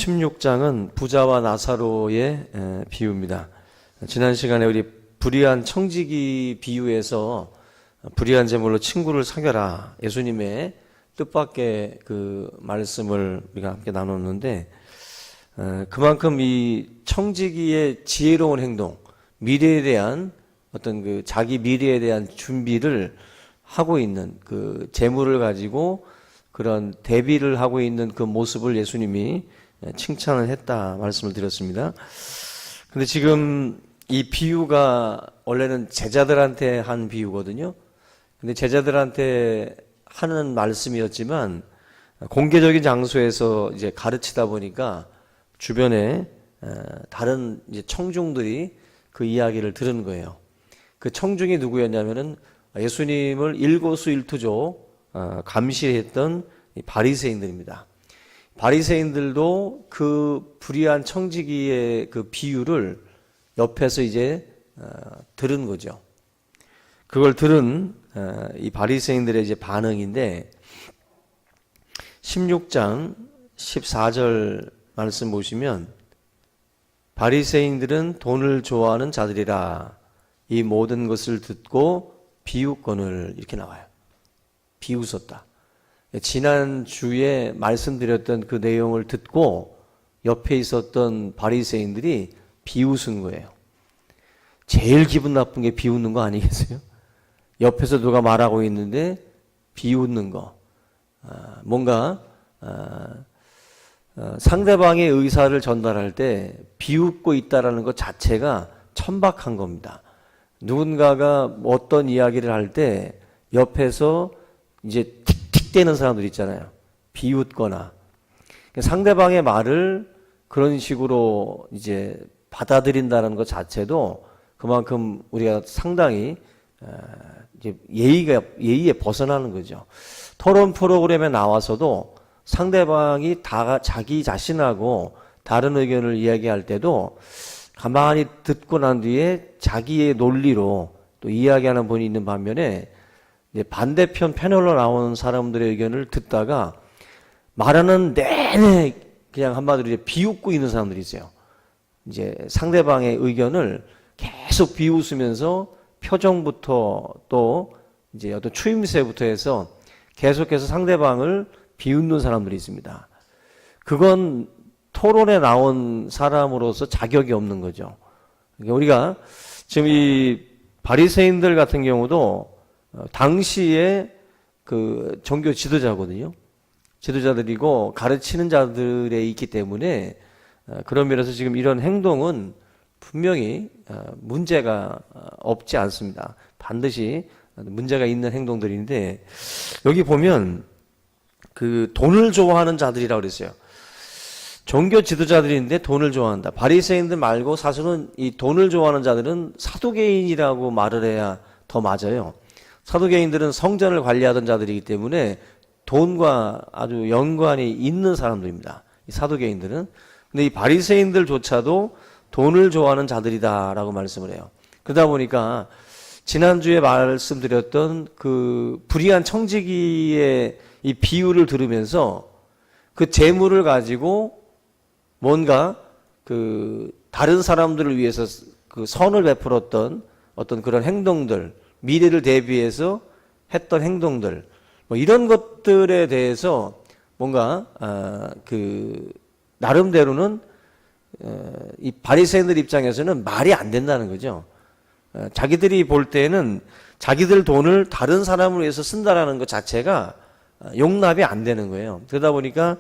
16장은 부자와 나사로의 비유입니다. 지난 시간에 우리 불의한 청지기 비유에서 불의한 제물로 친구를 사겨라, 예수님의 뜻밖의 그 말씀을 우리가 함께 나눴는데, 그만큼 이 청지기의 지혜로운 행동, 미래에 대한 어떤 그 자기 미래에 대한 준비를 하고 있는 그 재물을 가지고 그런 대비를 하고 있는 그 모습을 예수님이 칭찬을 했다 말씀을 드렸습니다. 근데 지금 이 비유가 원래는 제자들한테 한 비유거든요. 근데 제자들한테 하는 말씀이었지만 공개적인 장소에서 이제 가르치다 보니까 주변에 다른 이제 청중들이 그 이야기를 들은 거예요. 그 청중이 누구였냐면은 예수님을 일거수일투족 감시했던 바리새인들입니다. 바리새인들도 그 불의한 청지기의 그 비유를 옆에서 이제 들은 거죠. 그걸 들은 이 바리새인들의 이제 반응인데, 16장 14절 말씀 보시면 바리새인들은 돈을 좋아하는 자들이라 이 모든 것을 듣고 비웃거늘, 이렇게 나와요. 비웃었다. 지난주에 말씀드렸던 그 내용을 듣고 옆에 있었던 바리새인들이 비웃은 거예요. 제일 기분 나쁜 게 비웃는 거 아니겠어요? 옆에서 누가 말하고 있는데 비웃는 거. 뭔가 상대방의 의사를 전달할 때 비웃고 있다라는 것 자체가 천박한 겁니다. 누군가가 어떤 이야기를 할 때 옆에서 이제 틱틱대는 사람들 있잖아요. 비웃거나. 상대방의 말을 그런 식으로 이제 받아들인다는 것 자체도 그만큼 우리가 상당히 이제 예의에 벗어나는 거죠. 토론 프로그램에 나와서도 상대방이 다 자기 자신하고 다른 의견을 이야기할 때도 가만히 듣고 난 뒤에 자기의 논리로 또 이야기하는 분이 있는 반면에 이제 반대편 패널로 나온 사람들의 의견을 듣다가 말하는 내내 그냥 한마디로 이제 비웃고 있는 사람들이 있어요. 이제 상대방의 의견을 계속 비웃으면서 표정부터 또 이제 어떤 추임새부터 해서 계속해서 상대방을 비웃는 사람들이 있습니다. 그건 토론에 나온 사람으로서 자격이 없는 거죠. 그러니까 우리가 지금 이 바리새인들 같은 경우도 당시에 그 종교 지도자거든요. 지도자들이고 가르치는 자들에 있기 때문에 그런 면에서 지금 이런 행동은 분명히 문제가 없지 않습니다. 반드시 문제가 있는 행동들인데, 여기 보면 그 돈을 좋아하는 자들이라고 그랬어요. 종교 지도자들인데 돈을 좋아한다. 바리새인들 말고 사실은 이 돈을 좋아하는 자들은 사두개인이라고 말을 해야 더 맞아요. 사두개인들은 성전을 관리하던 자들이기 때문에 돈과 아주 연관이 있는 사람들입니다. 이 사두개인들은. 근데 이 바리새인들조차도 돈을 좋아하는 자들이다라고 말씀을 해요. 그러다 보니까 지난주에 말씀드렸던 그 불의한 청지기의 이 비유를 들으면서 그 재물을 가지고 뭔가 그 다른 사람들을 위해서 그 선을 베풀었던 어떤 그런 행동들, 미래를 대비해서 했던 행동들, 뭐 이런 것들에 대해서 뭔가 그 나름대로는 이 바리새인들 입장에서는 말이 안 된다는 거죠. 자기들이 볼 때는 자기들 돈을 다른 사람을 위해서 쓴다라는 것 자체가 용납이 안 되는 거예요. 그러다 보니까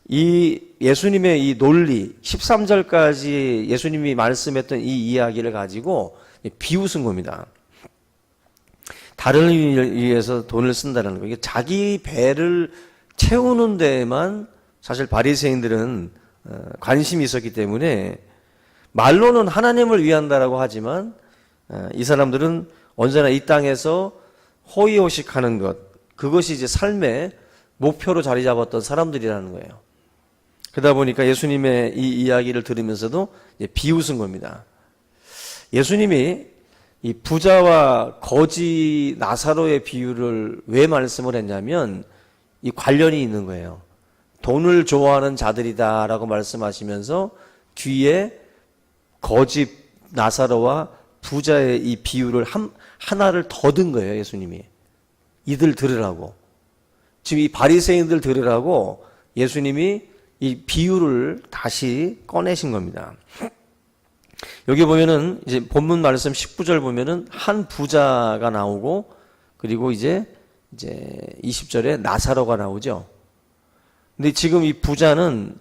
이 예수님의 이 논리, 13절까지 예수님이 말씀했던 이 이야기를 가지고 비웃은 겁니다. 다른 일을 위해서 돈을 쓴다는 거. 이게 자기 배를 채우는 데에만 사실 바리새인들은 관심이 있었기 때문에 말로는 하나님을 위한다라고 하지만 이 사람들은 언제나 이 땅에서 호의호식하는 것, 그것이 이제 삶의 목표로 자리 잡았던 사람들이라는 거예요. 그러다 보니까 예수님의 이 이야기를 들으면서도 비웃은 겁니다. 예수님이 이 부자와 거지 나사로의 비유를 왜 말씀을 했냐면 이 관련이 있는 거예요. 돈을 좋아하는 자들이다라고 말씀하시면서 뒤에 거짓 나사로와 부자의 이 비유를 하나를 더 든 거예요, 예수님이. 이들 들으라고. 지금 이 바리새인들 들으라고 예수님이 이 비유를 다시 꺼내신 겁니다. 여기 보면은 이제 본문 말씀 19절 보면은 한 부자가 나오고, 그리고 이제 20절에 나사로가 나오죠. 근데 지금 이 부자는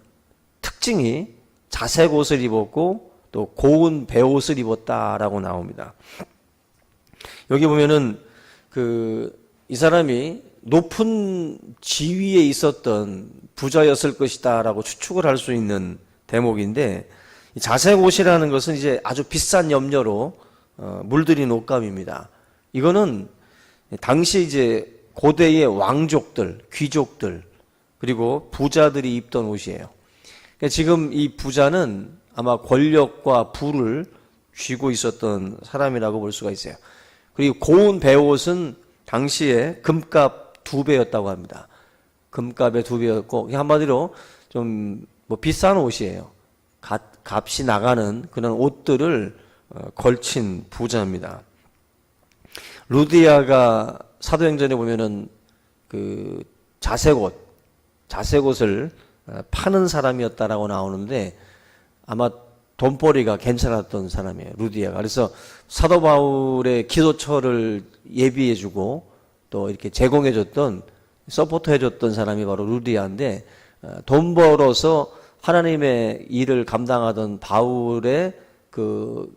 특징이 자색 옷을 입었고 또 고운 베옷을 입었다라고 나옵니다. 여기 보면은 이 사람이 높은 지위에 있었던 부자였을 것이다라고 추측을 할 수 있는 대목인데, 자색 옷이라는 것은 이제 아주 비싼 염료로 물들인 옷감입니다. 이거는 당시 이제 고대의 왕족들, 귀족들, 그리고 부자들이 입던 옷이에요. 그러니까 지금 이 부자는 아마 권력과 부를 쥐고 있었던 사람이라고 볼 수가 있어요. 그리고 고운 베옷은 당시에 금값 2배였다고 합니다. 금값의 2배였고, 한마디로 좀 뭐 비싼 옷이에요. 값이 나가는 그런 옷들을 걸친 부자입니다. 루디아가 사도행전에 보면은 그 자색옷을 파는 사람이었다라고 나오는데, 아마 돈벌이가 괜찮았던 사람이에요, 루디아가. 그래서 사도 바울의 기도처를 예비해주고 또 이렇게 제공해줬던, 서포트해줬던 사람이 바로 루디아인데, 돈 벌어서 하나님의 일을 감당하던 바울의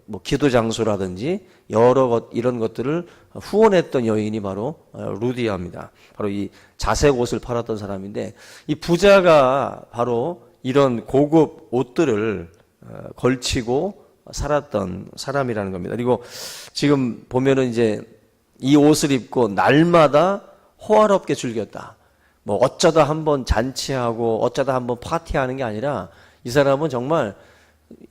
뭐 기도 장소라든지 여러 이런 것들을 후원했던 여인이 바로 루디아입니다. 바로 이 자색 옷을 팔았던 사람인데, 이 부자가 바로 이런 고급 옷들을 걸치고 살았던 사람이라는 겁니다. 그리고 지금 보면은 이제 이 옷을 입고 날마다 호화롭게 즐겼다. 뭐 어쩌다 한번 잔치하고 어쩌다 한번 파티하는 게 아니라, 이 사람은 정말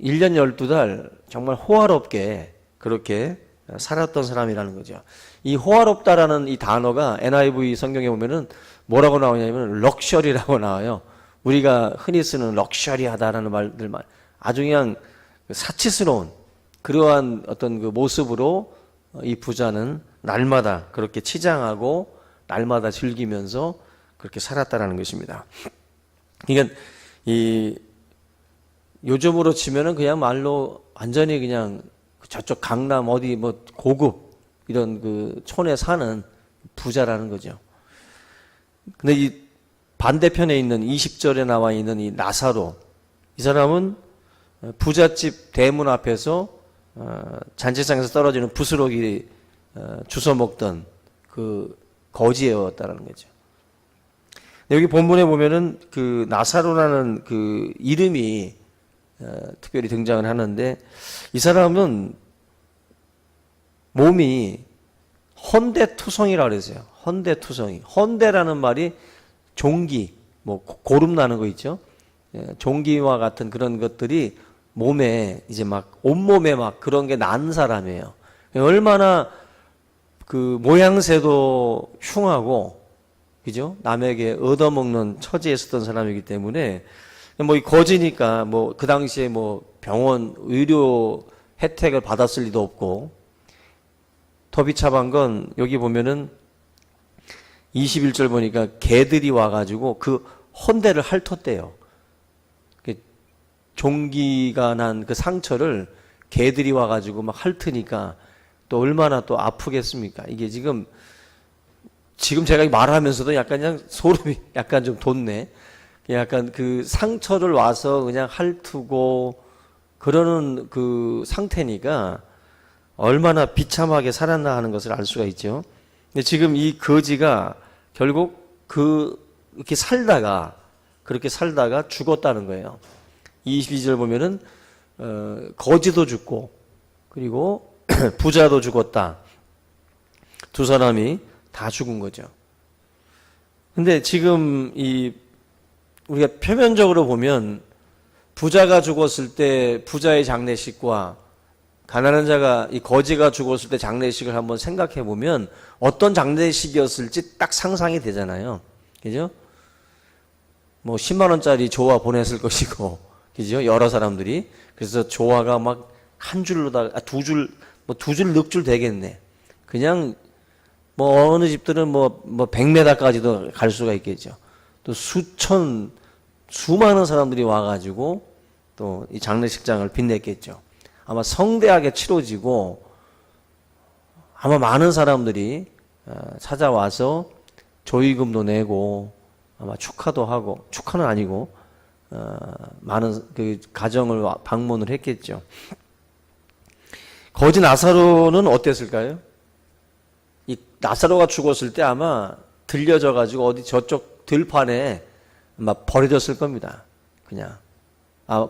1년 12달 정말 호화롭게 그렇게 살았던 사람이라는 거죠. 이 호화롭다라는 이 단어가 NIV 성경에 보면은 뭐라고 나오냐면 럭셔리라고 나와요. 우리가 흔히 쓰는 럭셔리하다라는 말들만 아주 그냥 사치스러운 그러한 어떤 그 모습으로 이 부자는 날마다 그렇게 치장하고 날마다 즐기면서 그렇게 살았다라는 것입니다. 그러니까 요즘으로 치면은 그냥 말로 완전히 그냥 저쪽 강남 어디 뭐 고급 이런 그 촌에 사는 부자라는 거죠. 근데 이 반대편에 있는 20절에 나와 있는 이 나사로, 이 사람은 부잣집 대문 앞에서 잔치상에서 떨어지는 부스러기 주워 먹던 그 거지였다라는 거죠. 여기 본문에 보면은 그 나사로라는 그 이름이 특별히 등장을 하는데, 이 사람은 몸이 헌대투성이라고 그랬어요. 헌대투성이. 헌대라는 말이 종기, 뭐 고름 나는 거 있죠. 종기와 같은 그런 것들이 몸에 이제 막 온몸에 막 그런 게 난 사람이에요. 얼마나 그 모양새도 흉하고, 그죠? 남에게 얻어먹는 처지에 있었던 사람이기 때문에, 뭐 이 거지니까 뭐 그 당시에 뭐 병원 의료 혜택을 받았을 리도 없고, 더 비참한 건 여기 보면은 21절 보니까 개들이 와가지고 그 헌대를 핥았대요. 종기가 난 그 상처를 개들이 와가지고 막 핥으니까 또 얼마나 또 아프겠습니까? 이게 지금 제가 말하면서도 약간 그냥 소름이 약간 좀 돋네. 약간 그 상처를 와서 그냥 핥고 그러는 그 상태니까 얼마나 비참하게 살았나 하는 것을 알 수가 있죠. 근데 지금 이 거지가 결국 그렇게 살다가 죽었다는 거예요. 22절 보면은 거지도 죽고 그리고 부자도 죽었다. 두 사람이 다 죽은 거죠. 근데 지금 우리가 표면적으로 보면 부자가 죽었을 때 부자의 장례식과 가난한 자가 이 거지가 죽었을 때 장례식을 한번 생각해 보면 어떤 장례식이었을지 딱 상상이 되잖아요. 그죠? 뭐 10만 원짜리 조화 보냈을 것이고, 그죠? 여러 사람들이. 그래서 조화가 막 한 줄로다가 두 줄, 뭐 두 줄, 넉 줄 되겠네. 그냥 뭐 어느 집들은 뭐 100m까지도 갈 수가 있겠죠. 또 수많은 사람들이 와가지고 또 이 장례식장을 빛냈겠죠. 아마 성대하게 치러지고 아마 많은 사람들이 찾아와서 조의금도 내고 아마 축하도 하고, 축하는 아니고 많은 그 가정을 방문을 했겠죠. 거지 나사로는 어땠을까요? 이 나사로가 죽었을 때 아마 들려져 가지고 어디 저쪽 들판에 아마 버려졌을 겁니다. 그냥.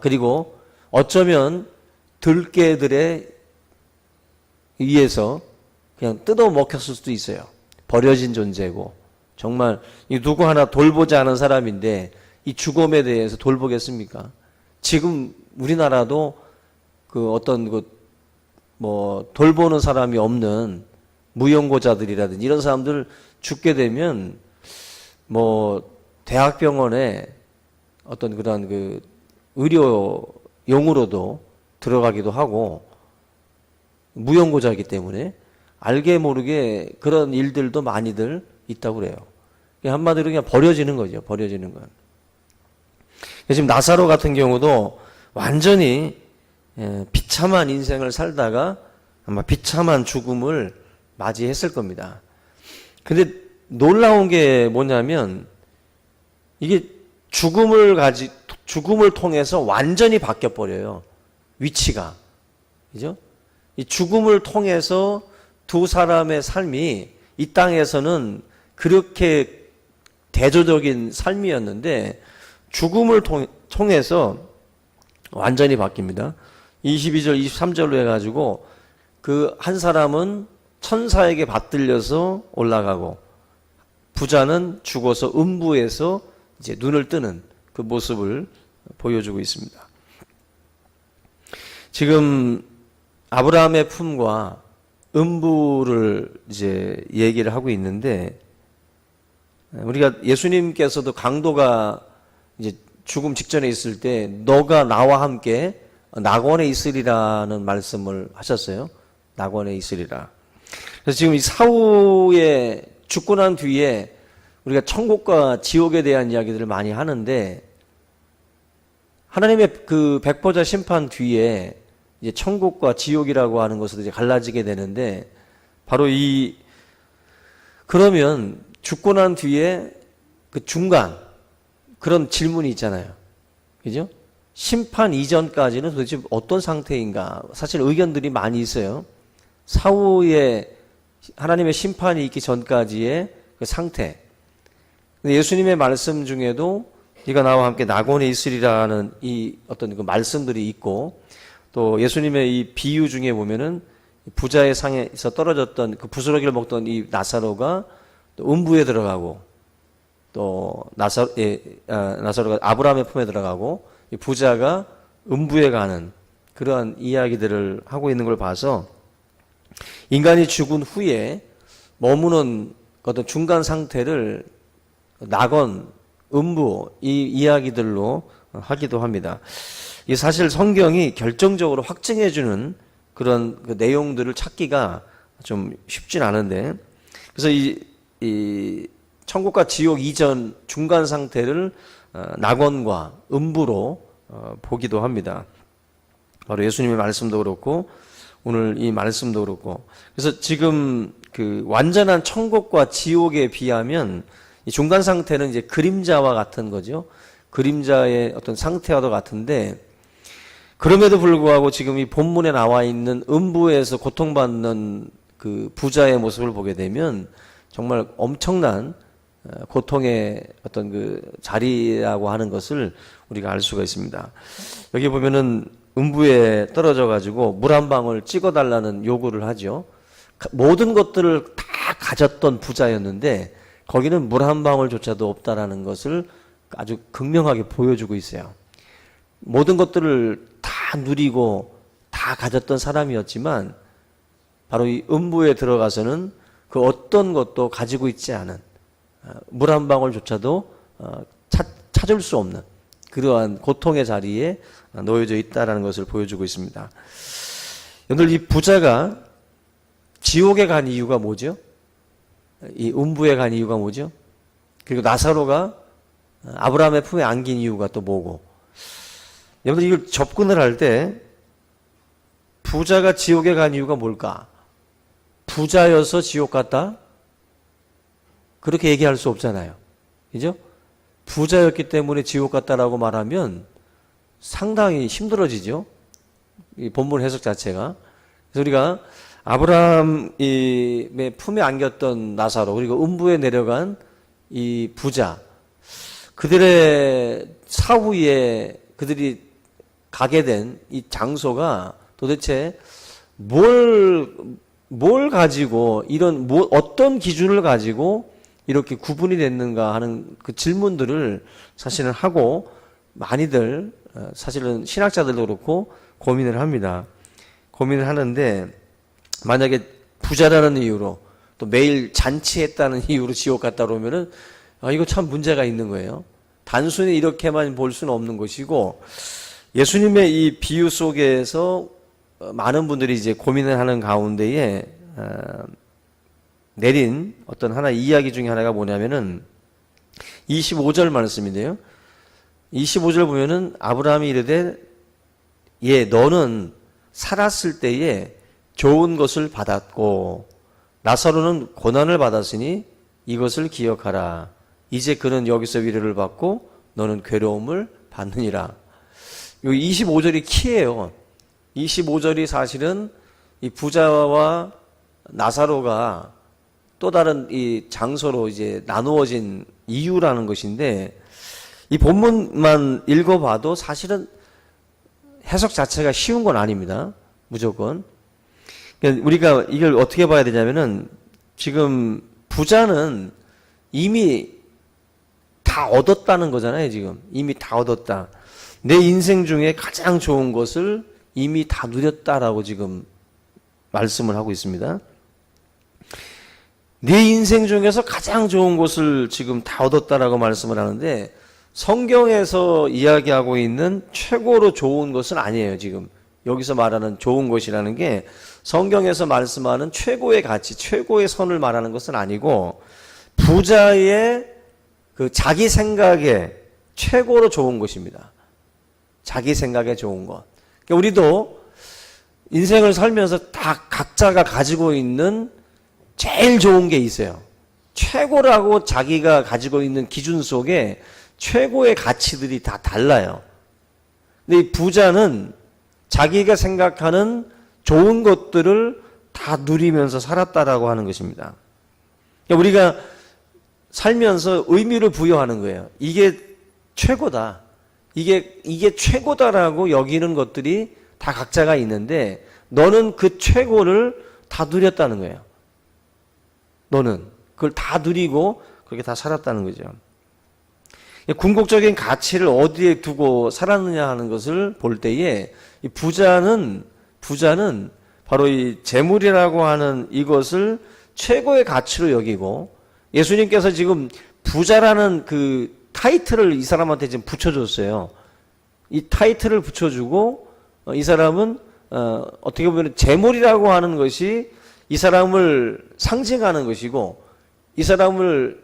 그리고 어쩌면 들개들에 의해서 그냥 뜯어 먹혔을 수도 있어요. 버려진 존재고. 정말 이 누구 하나 돌보지 않은 사람인데 이 죽음에 대해서 돌보겠습니까? 지금 우리나라도 그 어떤 뭐 돌보는 사람이 없는 무용고자들이라든지 이런 사람들 죽게 되면 뭐 대학병원에 어떤 그런 그 의료용으로도 들어가기도 하고 무용고자이기 때문에 알게 모르게 그런 일들도 많이들 있다고 그래요. 한마디로 그냥 버려지는 거죠. 버려지는 건. 지금 나사로 같은 경우도 완전히 비참한 인생을 살다가 아마 비참한 죽음을 맞이했을 겁니다. 근데 놀라운 게 뭐냐면 이게 죽음을 통해서 완전히 바뀌어 버려요. 위치가. 그죠? 이 죽음을 통해서 두 사람의 삶이 이 땅에서는 그렇게 대조적인 삶이었는데 죽음을 통해서 완전히 바뀝니다. 22절, 23절로 해가지고 그 한 사람은 천사에게 받들려서 올라가고 부자는 죽어서 음부에서 이제 눈을 뜨는 그 모습을 보여주고 있습니다. 지금 아브라함의 품과 음부를 이제 얘기를 하고 있는데 우리가 예수님께서도 강도가 이제 죽음 직전에 있을 때 너가 나와 함께 낙원에 있으리라는 말씀을 하셨어요. 낙원에 있으리라. 그래서 지금 이 사후에 죽고 난 뒤에 우리가 천국과 지옥에 대한 이야기들을 많이 하는데 하나님의 그 백보자 심판 뒤에 이제 천국과 지옥이라고 하는 것으로 이제 갈라지게 되는데 바로 그러면 죽고 난 뒤에 그 중간 그런 질문이 있잖아요. 그죠? 심판 이전까지는 도대체 어떤 상태인가? 사실 의견들이 많이 있어요. 사후에 하나님의 심판이 있기 전까지의 그 상태. 예수님의 말씀 중에도 네가 나와 함께 낙원에 있으리라는 이 어떤 그 말씀들이 있고 또 예수님의 이 비유 중에 보면은 부자의 상에서 떨어졌던 그 부스러기를 먹던 이 나사로가 또 음부에 들어가고 또 나사로가 아브라함의 품에 들어가고 이 부자가 음부에 가는 그러한 이야기들을 하고 있는 걸 봐서 인간이 죽은 후에 머무는 어떤 중간 상태를 낙원, 음부 이 이야기들로 하기도 합니다. 이 사실 성경이 결정적으로 확증해주는 그런 그 내용들을 찾기가 좀 쉽진 않은데 그래서 이 천국과 지옥 이전 중간 상태를 낙원과 음부로 보기도 합니다. 바로 예수님의 말씀도 그렇고 오늘 이 말씀도 그렇고 그래서 지금 그 완전한 천국과 지옥에 비하면 이 중간 상태는 이제 그림자와 같은 거죠. 그림자의 어떤 상태와도 같은데 그럼에도 불구하고 지금 이 본문에 나와 있는 음부에서 고통받는 그 부자의 모습을 보게 되면 정말 엄청난 고통의 어떤 그 자리라고 하는 것을 우리가 알 수가 있습니다. 여기 보면은 음부에 떨어져 가지고 물 한 방울 찍어달라는 요구를 하죠. 모든 것들을 다 가졌던 부자였는데 거기는 물 한 방울조차도 없다라는 것을 아주 극명하게 보여주고 있어요. 모든 것들을 다 누리고 다 가졌던 사람이었지만 바로 이 음부에 들어가서는 그 어떤 것도 가지고 있지 않은 물 한 방울조차도 찾을 수 없는 그러한 고통의 자리에 놓여져 있다라는 것을 보여주고 있습니다. 여러분들, 이 부자가 지옥에 간 이유가 뭐죠? 이 음부에 간 이유가 뭐죠? 그리고 나사로가 아브라함의 품에 안긴 이유가 또 뭐고? 여러분들, 이걸 접근을 할 때 부자가 지옥에 간 이유가 뭘까? 부자여서 지옥 갔다? 그렇게 얘기할 수 없잖아요. 그죠? 부자였기 때문에 지옥 갔다라고 말하면 상당히 힘들어지죠. 이 본문 해석 자체가. 그래서 우리가 아브라함의 품에 안겼던 나사로, 그리고 음부에 내려간 이 부자, 그들의 사후에 그들이 가게 된 이 장소가 도대체 뭘 가지고 어떤 기준을 가지고 이렇게 구분이 됐는가 하는 그 질문들을 사실은 하고 많이들 사실은 신학자들도 그렇고 고민을 합니다. 고민을 하는데 만약에 부자라는 이유로 또 매일 잔치했다는 이유로 지옥 갔다 오면은 이거 참 문제가 있는 거예요. 단순히 이렇게만 볼 수는 없는 것이고 예수님의 이 비유 속에서 많은 분들이 이제 고민을 하는 가운데에 내린 어떤 하나의 이야기 중에 하나가 뭐냐면은 25절 말씀인데요. 25절 보면은 아브라함이 이르되 너는 살았을 때에 좋은 것을 받았고 나사로는 고난을 받았으니 이것을 기억하라. 이제 그는 여기서 위로를 받고 너는 괴로움을 받느니라. 이 25절이 키예요. 25절이 사실은 이 부자와 나사로가 또 다른 이 장소로 이제 나누어진 이유라는 것인데 이 본문만 읽어봐도 사실은 해석 자체가 쉬운 건 아닙니다. 무조건. 그러니까 우리가 이걸 어떻게 봐야 되냐면은 지금 부자는 이미 다 얻었다는 거잖아요. 지금 이미 다 얻었다. 내 인생 중에 가장 좋은 것을 이미 다 누렸다라고 지금 말씀을 하고 있습니다. 네 인생 중에서 가장 좋은 것을 지금 다 얻었다라고 말씀을 하는데 성경에서 이야기하고 있는 최고로 좋은 것은 아니에요. 지금 여기서 말하는 좋은 것이라는 게 성경에서 말씀하는 최고의 가치, 최고의 선을 말하는 것은 아니고 부자의 그 자기 생각에 최고로 좋은 것입니다. 자기 생각에 좋은 것. 그러니까 우리도 인생을 살면서 다 각자가 가지고 있는 제일 좋은 게 있어요. 최고라고 자기가 가지고 있는 기준 속에 최고의 가치들이 다 달라요. 근데 이 부자는 자기가 생각하는 좋은 것들을 다 누리면서 살았다라고 하는 것입니다. 그러니까 우리가 살면서 의미를 부여하는 거예요. 이게 최고다. 이게 최고다라고 여기는 것들이 다 각자가 있는데 너는 그 최고를 다 누렸다는 거예요. 너는 그걸 다 누리고 그렇게 다 살았다는 거죠. 궁극적인 가치를 어디에 두고 살았느냐 하는 것을 볼 때에 이 부자는 바로 이 재물이라고 하는 이것을 최고의 가치로 여기고 예수님께서 지금 부자라는 그 타이틀을 이 사람한테 지금 붙여줬어요. 이 타이틀을 붙여주고 이 사람은 어떻게 보면 재물이라고 하는 것이 이 사람을 상징하는 것이고 이 사람을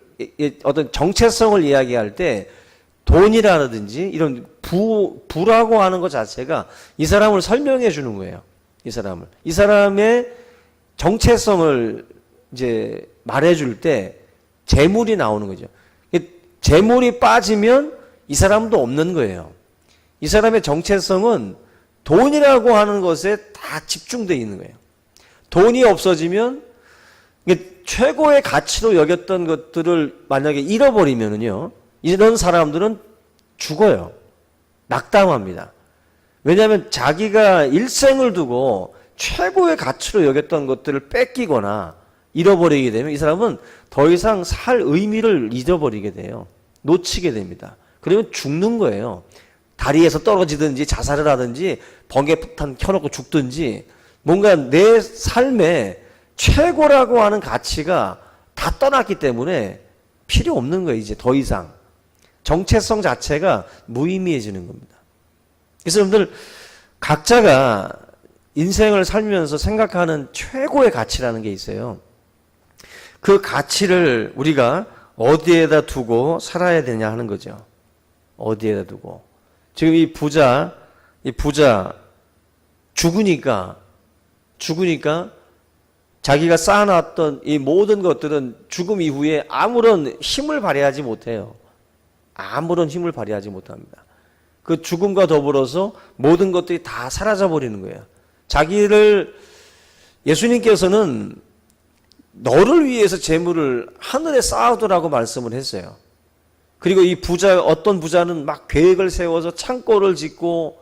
어떤 정체성을 이야기할 때 돈이라든지 이런 부라고 하는 것 자체가 이 사람을 설명해 주는 거예요. 이 사람의 정체성을 이제 말해줄 때 재물이 나오는 거죠. 재물이 빠지면 이 사람도 없는 거예요. 이 사람의 정체성은 돈이라고 하는 것에 다 집중되어 있는 거예요. 돈이 없어지면 최고의 가치로 여겼던 것들을 만약에 잃어버리면은요, 이런 사람들은 죽어요. 낙담합니다. 왜냐하면 자기가 일생을 두고 최고의 가치로 여겼던 것들을 뺏기거나 잃어버리게 되면 이 사람은 더 이상 살 의미를 잊어버리게 돼요. 놓치게 됩니다. 그러면 죽는 거예요. 다리에서 떨어지든지 자살을 하든지 번개폭탄 켜놓고 죽든지 뭔가 내 삶에 최고라고 하는 가치가 다 떠났기 때문에 필요 없는 거예요. 이제 더 이상. 정체성 자체가 무의미해지는 겁니다. 그래서 여러분들 각자가 인생을 살면서 생각하는 최고의 가치라는 게 있어요. 그 가치를 우리가 어디에다 두고 살아야 되냐 하는 거죠. 어디에다 두고. 지금 이 부자 죽으니까 자기가 쌓아놨던 이 모든 것들은 죽음 이후에 아무런 힘을 발휘하지 못해요. 아무런 힘을 발휘하지 못합니다. 그 죽음과 더불어서 모든 것들이 다 사라져버리는 거예요. 자기를, 예수님께서는 너를 위해서 재물을 하늘에 쌓아두라고 말씀을 했어요. 그리고 이 어떤 부자는 막 계획을 세워서 창고를 짓고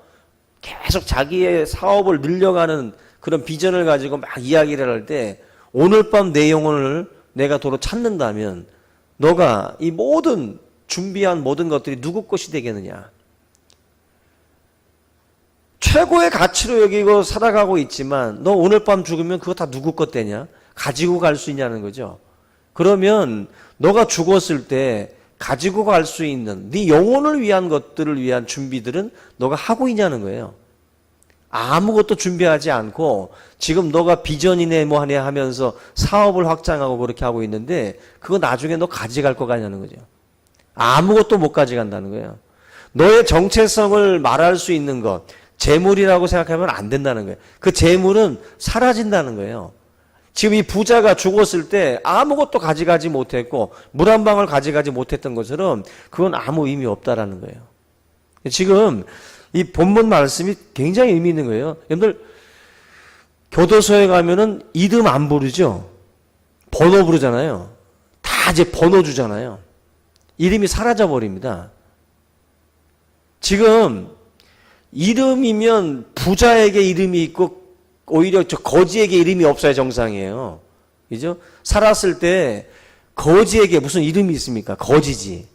계속 자기의 사업을 늘려가는 그런 비전을 가지고 막 이야기를 할 때, 오늘 밤 내 영혼을 내가 도로 찾는다면 너가 이 모든 준비한 모든 것들이 누구 것이 되겠느냐. 최고의 가치로 여기고 살아가고 있지만 너 오늘 밤 죽으면 그거 다 누구 것 되냐? 가지고 갈 수 있냐는 거죠. 그러면 너가 죽었을 때 가지고 갈 수 있는 네 영혼을 위한 것들을 위한 준비들은 너가 하고 있냐는 거예요. 아무것도 준비하지 않고 지금 너가 비전이네 뭐 하네 하면서 사업을 확장하고 그렇게 하고 있는데 그거 나중에 너 가져갈 거 가냐는 거죠. 아무것도 못 가져간다는 거예요. 너의 정체성을 말할 수 있는 것, 재물이라고 생각하면 안 된다는 거예요. 그 재물은 사라진다는 거예요. 지금 이 부자가 죽었을 때 아무것도 가져가지 못했고 물 한 방울 가져가지 못했던 것처럼 그건 아무 의미 없다라는 거예요. 지금 이 본문 말씀이 굉장히 의미 있는 거예요. 여러분들 교도소에 가면은 이름 안 부르죠. 번호 부르잖아요. 다 이제 번호 주잖아요. 이름이 사라져 버립니다. 지금 이름이면 부자에게 이름이 있고 오히려 저 거지에게 이름이 없어야 정상이에요. 그죠? 살았을 때 거지에게 무슨 이름이 있습니까? 거지지.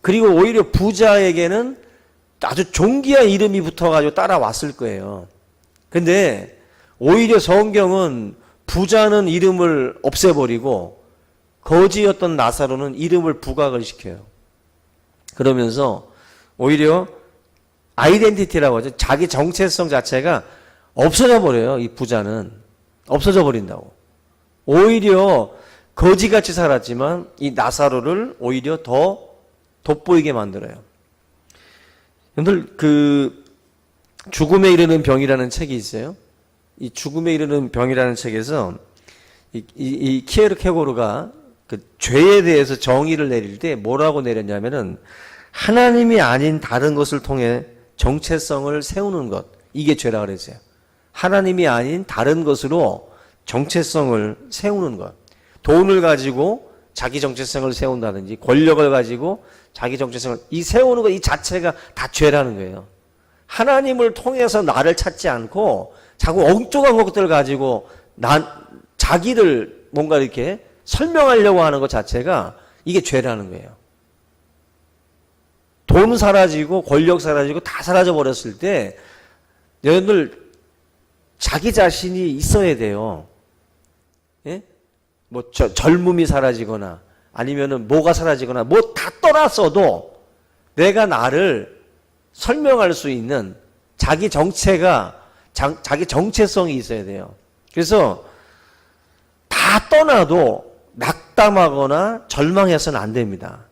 그리고 오히려 부자에게는 아주 존귀한 이름이 붙어가지고 따라왔을 거예요. 근데 오히려 성경은 부자는 이름을 없애버리고 거지였던 나사로는 이름을 부각을 시켜요. 그러면서 오히려 아이덴티티라고 하죠. 자기 정체성 자체가 없어져 버려요. 이 부자는 없어져 버린다고. 오히려 거지같이 살았지만 이 나사로를 오히려 더 돋보이게 만들어요. 여러분들 그 죽음에 이르는 병이라는 책이 있어요. 이 죽음에 이르는 병이라는 책에서 이 키에르케고르가 그 죄에 대해서 정의를 내릴 때 뭐라고 내렸냐면은 하나님이 아닌 다른 것을 통해 정체성을 세우는 것, 이게 죄라 그랬어요. 하나님이 아닌 다른 것으로 정체성을 세우는 것. 돈을 가지고 자기 정체성을 세운다든지 권력을 가지고 자기 정체성을 세우는 것 이 자체가 다 죄라는 거예요. 하나님을 통해서 나를 찾지 않고 자꾸 엉뚱한 것들을 가지고 자기를 뭔가 이렇게 설명하려고 하는 것 자체가 이게 죄라는 거예요. 돈 사라지고 권력 사라지고 다 사라져 버렸을 때 여러분들 자기 자신이 있어야 돼요. 예? 뭐 젊음이 사라지거나 아니면은 뭐가 사라지거나 뭐 다 떠났어도 내가 나를 설명할 수 있는 자기 정체가 자기 정체성이 있어야 돼요. 그래서 다 떠나도 낙담하거나 절망해서는 안 됩니다.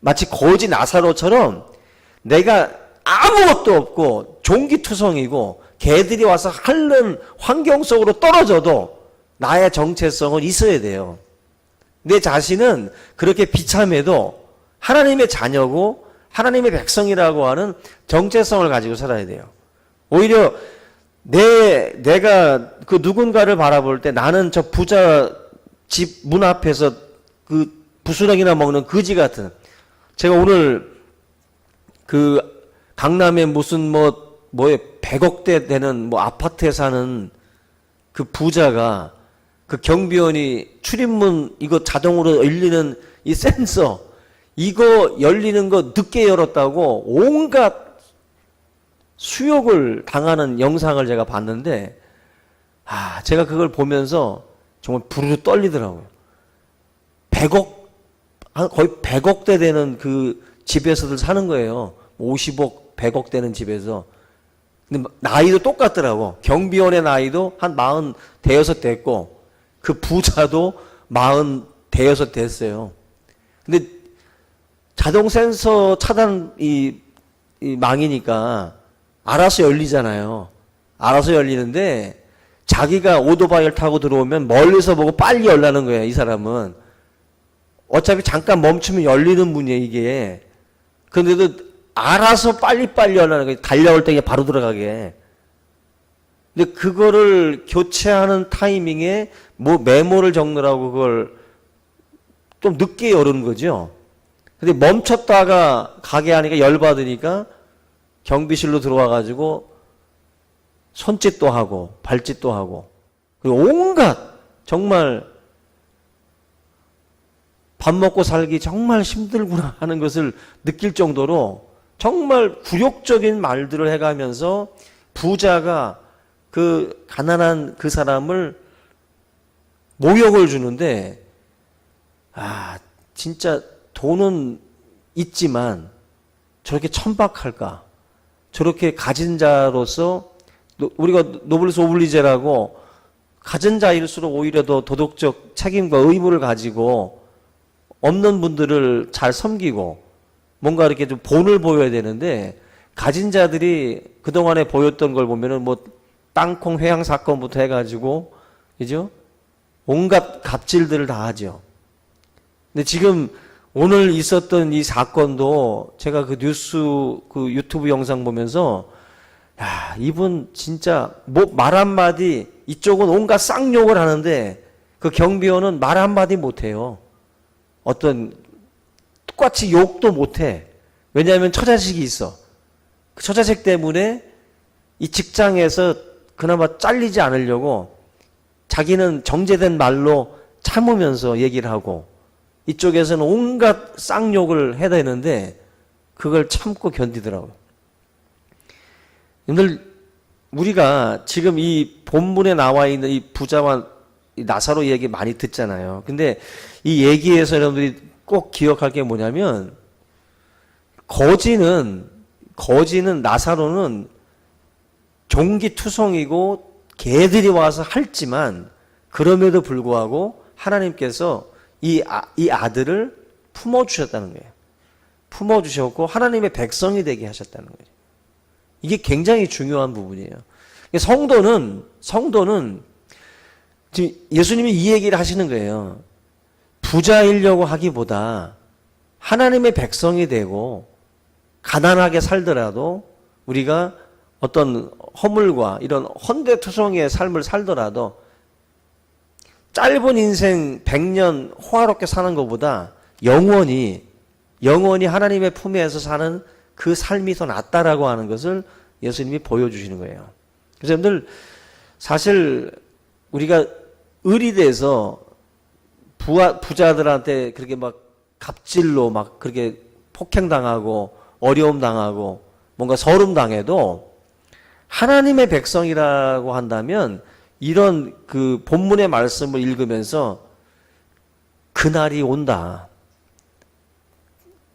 마치 거지 나사로처럼 내가 아무것도 없고 종기투성이고 개들이 와서 핥는 환경 속으로 떨어져도 나의 정체성은 있어야 돼요. 내 자신은 그렇게 비참해도 하나님의 자녀고 하나님의 백성이라고 하는 정체성을 가지고 살아야 돼요. 오히려 내가 그 누군가를 바라볼 때 나는 저 부자 집 문 앞에서 그 부스러기나 먹는 거지 같은, 제가 오늘 그 강남에 무슨 뭐에 100억대 되는 뭐 아파트에 사는 그 부자가 그 경비원이 출입문 이거 자동으로 열리는 이 센서 이거 열리는 거 늦게 열었다고 온갖 수욕을 당하는 영상을 제가 봤는데 제가 그걸 보면서 정말 부르르 떨리더라고요. 100억 거의 100억대 되는 그 집에서들 사는 거예요. 50억, 100억 되는 집에서. 근데 나이도 똑같더라고. 경비원의 나이도 한 40 대여섯 됐고, 그 부자도 40 대여섯 됐어요. 근데 자동 센서 차단 이 망이니까 알아서 열리잖아요. 알아서 열리는데 자기가 오토바이를 타고 들어오면 멀리서 보고 빨리 열라는 거예요. 이 사람은. 어차피 잠깐 멈추면 열리는 문이에요, 이게. 그런데도 알아서 빨리빨리 열라는 거예요. 달려올 때 바로 들어가게. 근데 그거를 교체하는 타이밍에 뭐 메모를 적느라고 그걸 좀 늦게 열은 거죠. 근데 멈췄다가 가게 하니까 열받으니까 경비실로 들어와가지고 손짓도 하고 발짓도 하고 그리고 온갖 정말 밥 먹고 살기 정말 힘들구나 하는 것을 느낄 정도로 정말 굴욕적인 말들을 해가면서 부자가 그 가난한 그 사람을 모욕을 주는데, 아, 진짜 돈은 있지만 저렇게 천박할까? 저렇게 가진 자로서 우리가 노블리스 오블리제라고 가진 자일수록 오히려 더 도덕적 책임과 의무를 가지고 없는 분들을 잘 섬기고 뭔가 이렇게 좀 본을 보여야 되는데, 가진 자들이 그동안에 보였던 걸 보면은 뭐 땅콩 회항 사건부터 해가지고, 그죠? 온갖 갑질들을 다 하죠. 근데 지금 오늘 있었던 이 사건도 제가 그 뉴스 그 유튜브 영상 보면서, 야, 이분 진짜 뭐 말 한마디, 이쪽은 온갖 쌍욕을 하는데 그 경비원은 말 한마디 못해요. 어떤 똑같이 욕도 못해. 왜냐하면 처자식이 있어. 그 처자식 때문에 이 직장에서 그나마 잘리지 않으려고 자기는 정제된 말로 참으면서 얘기를 하고, 이쪽에서는 온갖 쌍욕을 해야 되는데 그걸 참고 견디더라고요. 여러분들, 우리가 지금 이 본문에 나와 있는 이 부자와 이 나사로 얘기 많이 듣잖아요. 근데 이 얘기에서 여러분들이 꼭 기억할 게 뭐냐면, 거지는 나사로는 종기투성이고 개들이 와서 핥지만, 그럼에도 불구하고 하나님께서 이 아들을 품어주셨다는 거예요. 품어주셨고 하나님의 백성이 되게 하셨다는 거예요. 이게 굉장히 중요한 부분이에요. 성도는 지금 예수님이 이 얘기를 하시는 거예요. 부자이려고 하기보다 하나님의 백성이 되고 가난하게 살더라도, 우리가 어떤 허물과 이런 헌데투성이의 삶을 살더라도 짧은 인생 100년 호화롭게 사는 것보다 영원히 하나님의 품에서 사는 그 삶이 더 낫다라고 하는 것을 예수님이 보여주시는 거예요. 그래서 여러분들, 사실 우리가 을이 돼서 부자들한테 그렇게 막 갑질로 막 그렇게 폭행당하고 어려움 당하고 뭔가 서름 당해도, 하나님의 백성이라고 한다면 이런 그 본문의 말씀을 읽으면서 그날이 온다.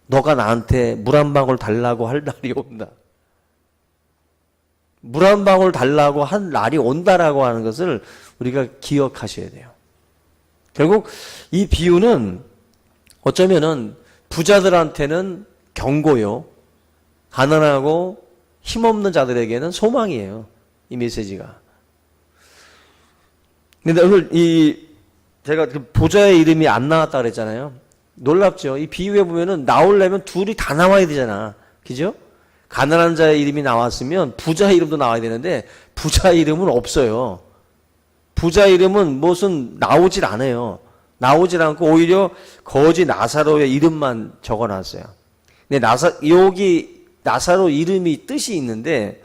너가 나한테 물 한 방울 달라고 할 날이 온다. 물 한 방울 달라고 한 날이 온다라고 하는 것을 우리가 기억하셔야 돼요. 결국 이 비유는 어쩌면은 부자들한테는 경고요, 가난하고 힘없는 자들에게는 소망이에요, 이 메시지가. 근데 오늘 제가 그 부자의 이름이 안 나왔다 그랬잖아요. 놀랍죠? 이 비유에 보면은 나오려면 둘이 다 나와야 되잖아. 그죠? 가난한 자의 이름이 나왔으면 부자의 이름도 나와야 되는데 부자의 이름은 없어요. 부자 이름은 무슨 나오질 않아요. 나오질 않고 오히려 거지 나사로의 이름만 적어놨어요. 근데 여기 나사로 이름이 뜻이 있는데,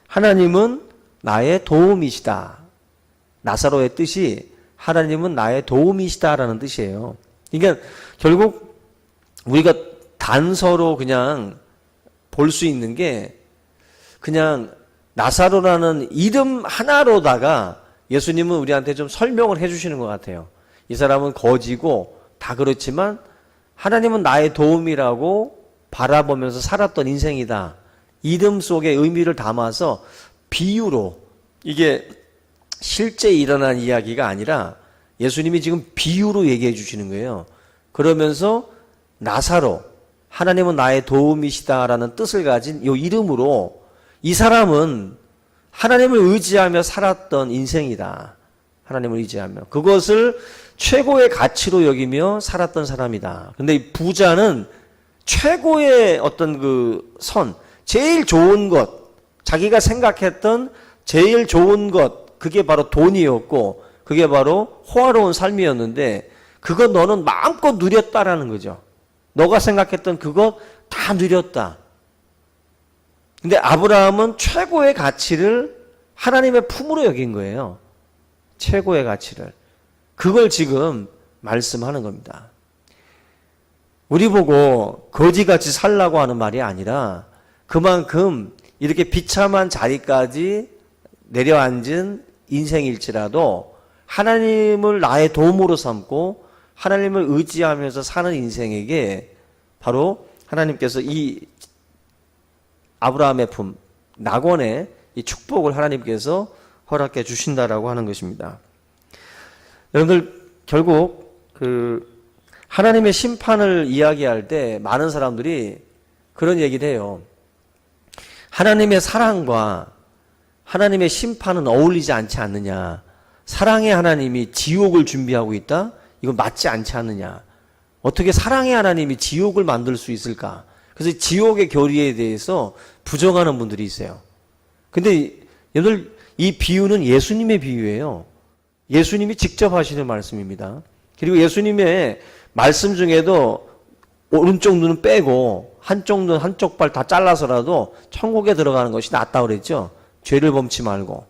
하나님은 나의 도움이시다. 나사로의 뜻이 하나님은 나의 도움이시다라는 뜻이에요. 그러니까 결국 우리가 단서로 그냥 볼 수 있는 게, 그냥 나사로라는 이름 하나로다가 예수님은 우리한테 좀 설명을 해주시는 것 같아요. 이 사람은 거지고 다 그렇지만 하나님은 나의 도움이라고 바라보면서 살았던 인생이다. 이름 속에 의미를 담아서 비유로, 이게 실제 일어난 이야기가 아니라 예수님이 지금 비유로 얘기해 주시는 거예요. 그러면서 나사로, 하나님은 나의 도움이시다라는 뜻을 가진 이 이름으로 이 사람은 하나님을 의지하며 살았던 인생이다. 하나님을 의지하며 그것을 최고의 가치로 여기며 살았던 사람이다. 근데 이 부자는 최고의 어떤 그 제일 좋은 것, 자기가 생각했던 제일 좋은 것, 그게 바로 돈이었고 그게 바로 호화로운 삶이었는데 그거 너는 마음껏 누렸다라는 거죠. 너가 생각했던 그거 다 누렸다. 근데 아브라함은 최고의 가치를 하나님의 품으로 여긴 거예요. 최고의 가치를. 그걸 지금 말씀하는 겁니다. 우리 보고 거지같이 살라고 하는 말이 아니라 그만큼 이렇게 비참한 자리까지 내려앉은 인생일지라도 하나님을 나의 도움으로 삼고 하나님을 의지하면서 사는 인생에게 바로 하나님께서 이 아브라함의 품, 낙원의 이 축복을 하나님께서 허락해 주신다라고 하는 것입니다. 여러분들 결국 하나님의 심판을 이야기할 때 많은 사람들이 그런 얘기를 해요. 하나님의 사랑과 하나님의 심판은 어울리지 않지 않느냐. 사랑의 하나님이 지옥을 준비하고 있다? 이건 맞지 않지 않느냐. 어떻게 사랑의 하나님이 지옥을 만들 수 있을까? 그래서 지옥의 교리에 대해서 부정하는 분들이 있어요. 근데 여러분들 이 비유는 예수님의 비유예요. 예수님이 직접 하시는 말씀입니다. 그리고 예수님의 말씀 중에도 오른쪽 눈은 빼고 한쪽 눈, 한쪽 발 다 잘라서라도 천국에 들어가는 것이 낫다고 그랬죠. 죄를 범치 말고.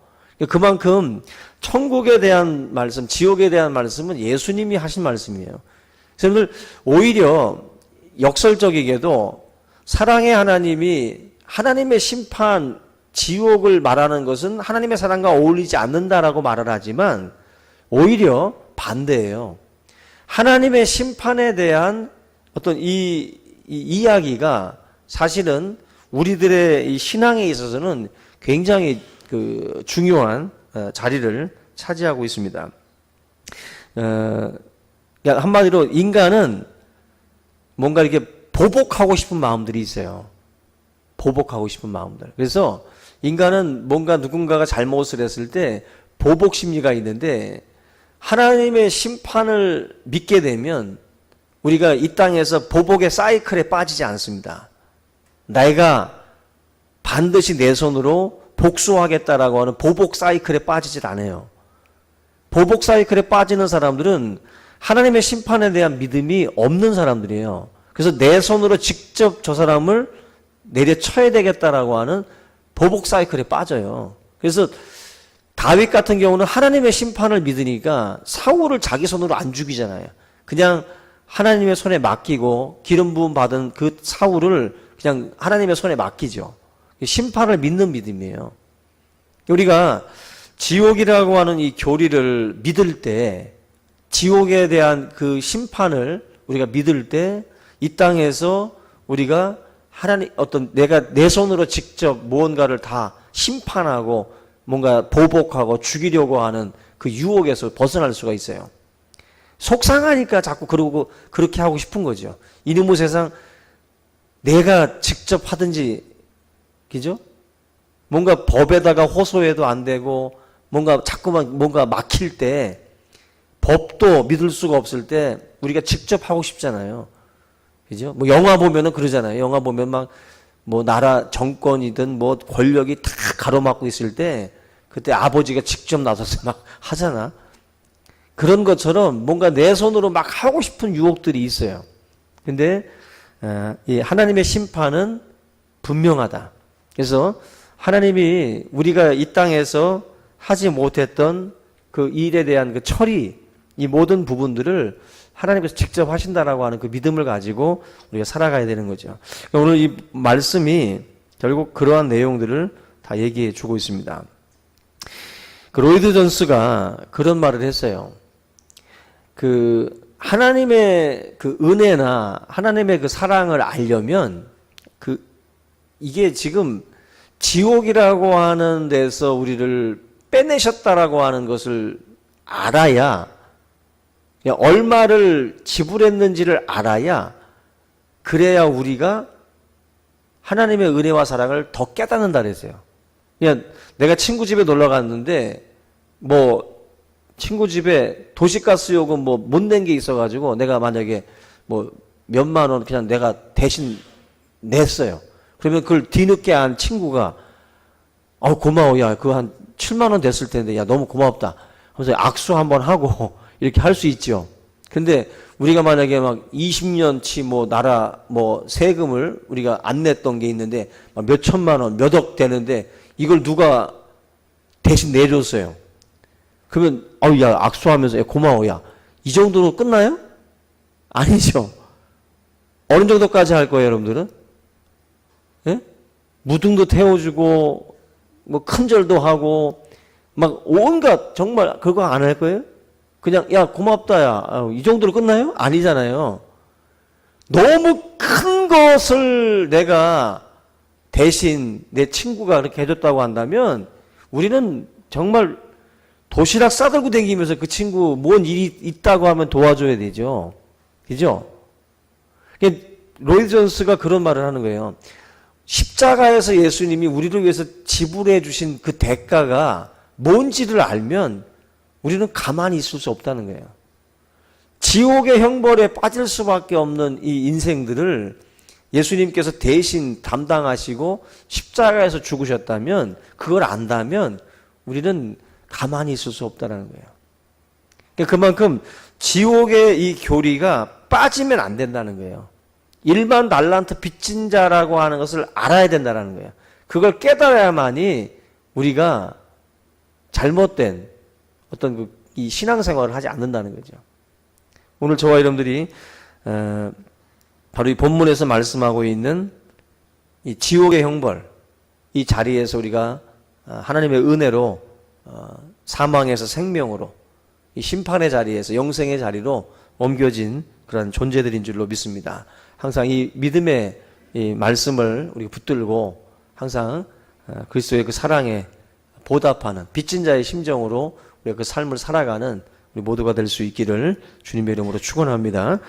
그만큼 천국에 대한 말씀, 지옥에 대한 말씀은 예수님이 하신 말씀이에요. 그래서 여러분들 오히려 역설적이게도 사랑의 하나님이 하나님의 심판, 지옥을 말하는 것은 하나님의 사랑과 어울리지 않는다라고 말을 하지만 오히려 반대예요. 하나님의 심판에 대한 어떤 이 이야기가 사실은 우리들의 이 신앙에 있어서는 굉장히 중요한 자리를 차지하고 있습니다. 한마디로 인간은 뭔가 이렇게 보복하고 싶은 마음들이 있어요. 보복하고 싶은 마음들. 그래서 인간은 뭔가 누군가가 잘못을 했을 때 보복 심리가 있는데 하나님의 심판을 믿게 되면 우리가 이 땅에서 보복의 사이클에 빠지지 않습니다. 내가 반드시 내 손으로 복수하겠다라고 하는 보복 사이클에 빠지질 않아요. 보복 사이클에 빠지는 사람들은 하나님의 심판에 대한 믿음이 없는 사람들이에요. 그래서 내 손으로 직접 저 사람을 내려쳐야 되겠다라고 하는 보복 사이클에 빠져요. 그래서 다윗 같은 경우는 하나님의 심판을 믿으니까 사울을 자기 손으로 안 죽이잖아요. 그냥 하나님의 손에 맡기고 기름 부음 받은 그 사울을 그냥 하나님의 손에 맡기죠. 심판을 믿는 믿음이에요. 우리가 지옥이라고 하는 이 교리를 믿을 때, 지옥에 대한 그 심판을 우리가 믿을 때 이 땅에서 우리가 하나님 내가 내 손으로 직접 무언가를 다 심판하고 뭔가 보복하고 죽이려고 하는 그 유혹에서 벗어날 수가 있어요. 속상하니까 자꾸 그렇게 하고 싶은 거죠. 이놈의 세상 내가 직접 하든지, 그죠? 뭔가 법에다가 호소해도 안 되고 뭔가 자꾸만 뭔가 막힐 때, 법도 믿을 수가 없을 때 우리가 직접 하고 싶잖아요. 그죠? 뭐 영화 보면은 그러잖아요. 영화 보면 막 뭐 나라 정권이든 뭐 권력이 다 가로막고 있을 때 그때 아버지가 직접 나서서 막 하잖아. 그런 것처럼 뭔가 내 손으로 막 하고 싶은 유혹들이 있어요. 근데 이 하나님의 심판은 분명하다. 그래서 하나님이 우리가 이 땅에서 하지 못했던 그 일에 대한 그 처리, 이 모든 부분들을 하나님께서 직접 하신다라고 하는 그 믿음을 가지고 우리가 살아가야 되는 거죠. 오늘 이 말씀이 결국 그러한 내용들을 다 얘기해 주고 있습니다. 그 로이드 존스가 그런 말을 했어요. 그 하나님의 그 은혜나 하나님의 그 사랑을 알려면 이게 지금 지옥이라고 하는 데서 우리를 빼내셨다라고 하는 것을 알아야, 얼마를 지불했는지를 알아야, 그래야 우리가 하나님의 은혜와 사랑을 더 깨닫는다 그랬어요. 그냥 내가 친구 집에 놀러 갔는데 친구 집에 도시가스 요금 못 낸 게 있어가지고 내가 만약에 몇만 원 그냥 내가 대신 냈어요. 그러면 그걸 뒤늦게 안 친구가 고마워, 야 그거 한 7만 원 됐을 텐데 야 너무 고맙다 하면서 악수 한번 하고 이렇게 할 수 있죠. 근데 우리가 만약에 20년치 나라 세금을 우리가 안 냈던 게 있는데 몇 천만 원, 몇 억 되는데 이걸 누가 대신 내줬어요. 그러면 야 악수하면서 야, 고마워, 야 이 정도로 끝나요? 아니죠. 어느 정도까지 할 거예요, 여러분들은? 예? 무등도 태워주고 큰 절도 하고 온갖 정말 그거 안 할 거예요? 그냥 야 고맙다, 야 이 정도로 끝나요? 아니잖아요. 너무 큰 것을 내가 대신 내 친구가 그렇게 해줬다고 한다면 우리는 정말 도시락 싸들고 다니면서 그 친구 뭔 일이 있다고 하면 도와줘야 되죠. 그죠? 로이드 존스가 그런 말을 하는 거예요. 십자가에서 예수님이 우리를 위해서 지불해 주신 그 대가가 뭔지를 알면 우리는 가만히 있을 수 없다는 거예요. 지옥의 형벌에 빠질 수밖에 없는 이 인생들을 예수님께서 대신 담당하시고 십자가에서 죽으셨다면, 그걸 안다면 우리는 가만히 있을 수 없다는 거예요. 그만큼 지옥의 이 교리가 빠지면 안 된다는 거예요. 일만 달란트 빚진 자라고 하는 것을 알아야 된다는 거예요. 그걸 깨달아야만이 우리가 잘못된 어떤 이 신앙생활을 하지 않는다는 거죠. 오늘 저와 여러분들이 바로 이 본문에서 말씀하고 있는 이 지옥의 형벌, 이 자리에서 우리가 하나님의 은혜로 사망에서 생명으로, 이 심판의 자리에서 영생의 자리로 옮겨진 그런 존재들인 줄로 믿습니다. 항상 이 믿음의 이 말씀을 우리가 붙들고 항상 그리스도의 그 사랑에 보답하는 빚진 자의 심정으로 우리가 그 삶을 살아가는 우리 모두가 될 수 있기를 주님의 이름으로 축원합니다.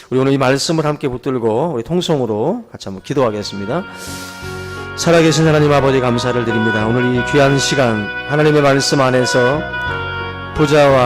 우리 오늘 이 말씀을 함께 붙들고 우리 통성으로 같이 한번 기도하겠습니다. 살아계신 하나님 아버지 감사를 드립니다. 오늘 이 귀한 시간 하나님의 말씀 안에서 부자와